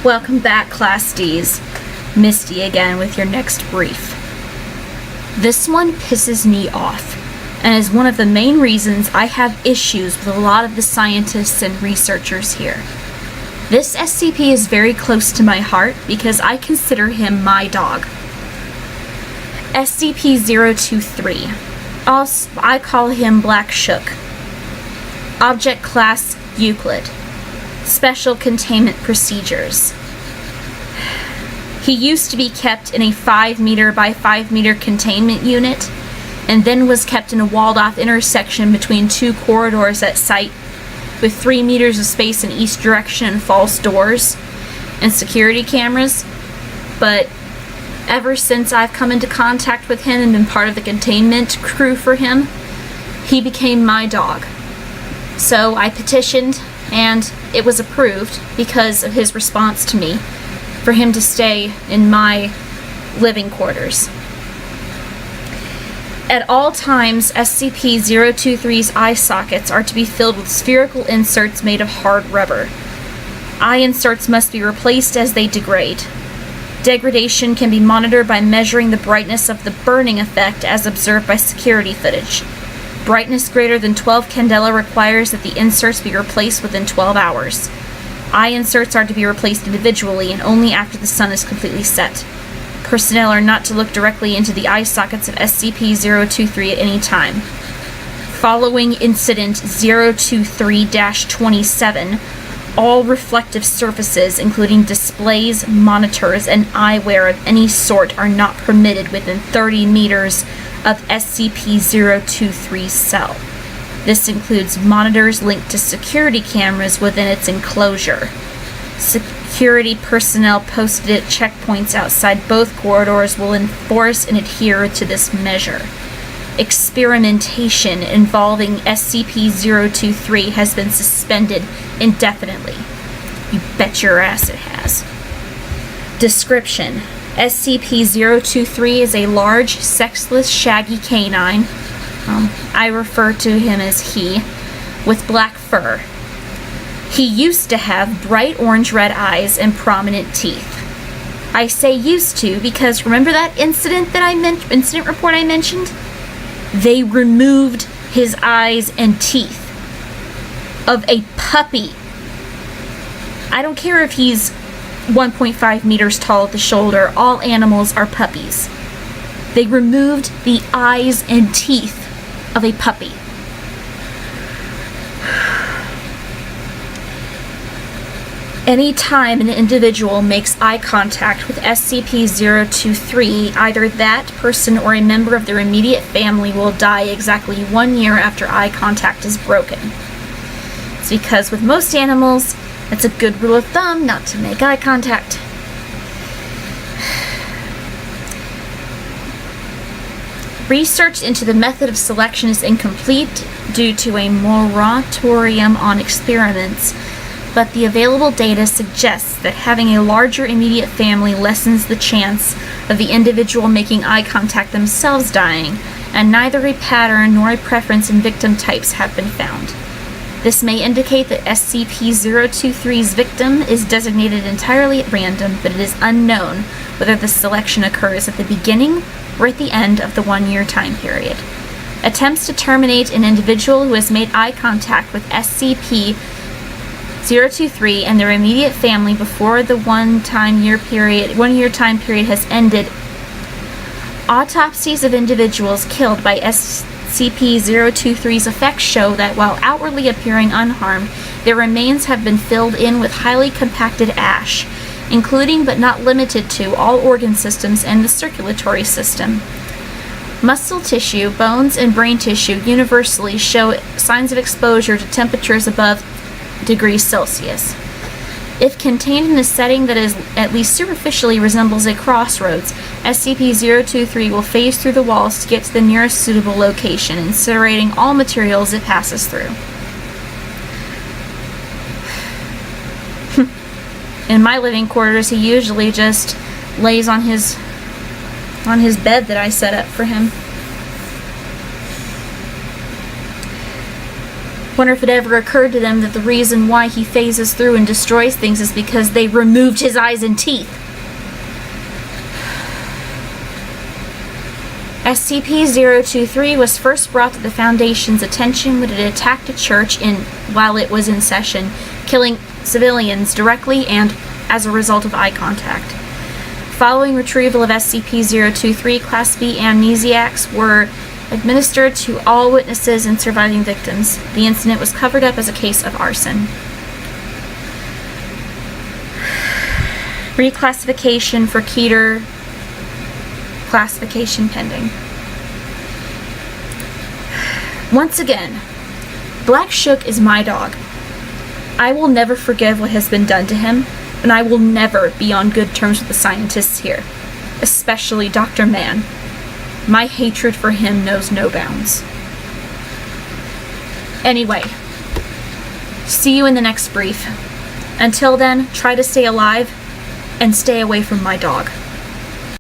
Welcome back, Class Ds. Misty again with your next brief. This one pisses me off, and is one of the main reasons I have issues with a lot of the scientists and researchers here. This SCP is very close to my heart because I consider him my dog. SCP-023. I call him Black Shuck. Object Class Euclid. Special containment procedures. He used to be kept in a 5 meter by 5 meter containment unit, and then was kept in a walled off intersection between 2 corridors at site, with 3 meters of space in each direction and false doors, and security cameras. But ever since I've come into contact with him and been part of the containment crew for him, he became my dog. So I petitioned, and it was approved because of his response to me, for him to stay in my living quarters. At all times, SCP-023's eye sockets are to be filled with spherical inserts made of hard rubber. Eye inserts must be replaced as they degrade. Degradation can be monitored by measuring the brightness of the burning effect as observed by security footage. Brightness greater than 12 candela requires that the inserts be replaced within 12 hours. Eye inserts are to be replaced individually and only after the sun is completely set. Personnel are not to look directly into the eye sockets of SCP-023 at any time. Following Incident 023-27, all reflective surfaces, including displays, monitors, and eyewear of any sort, are not permitted within 30 meters of SCP-023's cell. This includes monitors linked to security cameras within its enclosure. Security personnel posted at checkpoints outside both corridors will enforce and adhere to this measure. Experimentation involving SCP-023 has been suspended indefinitely. You bet your ass it has. Description: SCP-023 is a large, sexless, shaggy canine. I refer to him as he, with black fur. He used to have bright orange-red eyes and prominent teeth. I say used to because remember that incident report I mentioned? They removed his eyes and teeth of a puppy. I don't care if he's 1.5 meters tall at the shoulder. All animals are puppies. They removed the eyes and teeth of a puppy. Anytime an individual makes eye contact with SCP-023, either that person or a member of their immediate family will die exactly 1 year after eye contact is broken. It's because with most animals, it's a good rule of thumb not to make eye contact. Research into the method of selection is incomplete due to a moratorium on experiments, but the available data suggests that having a larger immediate family lessens the chance of the individual making eye contact themselves dying, and neither a pattern nor a preference in victim types have been found. This may indicate that SCP-023's victim is designated entirely at random, but it is unknown whether the selection occurs at the beginning or at the end of the 1 year time period. Attempts to terminate an individual who has made eye contact with SCP-023 and their immediate family before the 1 year time period has ended. Autopsies of individuals killed by SCP-023's effects show that while outwardly appearing unharmed, their remains have been filled in with highly compacted ash, including but not limited to all organ systems and the circulatory system. Muscle tissue, bones, and brain tissue universally show signs of exposure to temperatures above degrees Celsius. If contained in a setting that is at least superficially resembles a crossroads, SCP-023 will phase through the walls to get to the nearest suitable location, incinerating all materials it passes through. In my living quarters, he usually just lays on his bed that I set up for him. Wonder if it ever occurred to them that the reason why he phases through and destroys things is because they removed his eyes and teeth. SCP-023 was first brought to the Foundation's attention when it attacked a church while it was in session, killing civilians directly and as a result of eye contact. Following retrieval of SCP-023, Class B amnesiacs were administered to all witnesses and surviving victims. The incident was covered up as a case of arson. Reclassification for Keter. Classification pending. Once again, Black Shuck is my dog. I will never forgive what has been done to him, and I will never be on good terms with the scientists here, especially Dr. Mann. My hatred for him knows no bounds. Anyway, see you in the next brief. Until then, try to stay alive and stay away from my dog.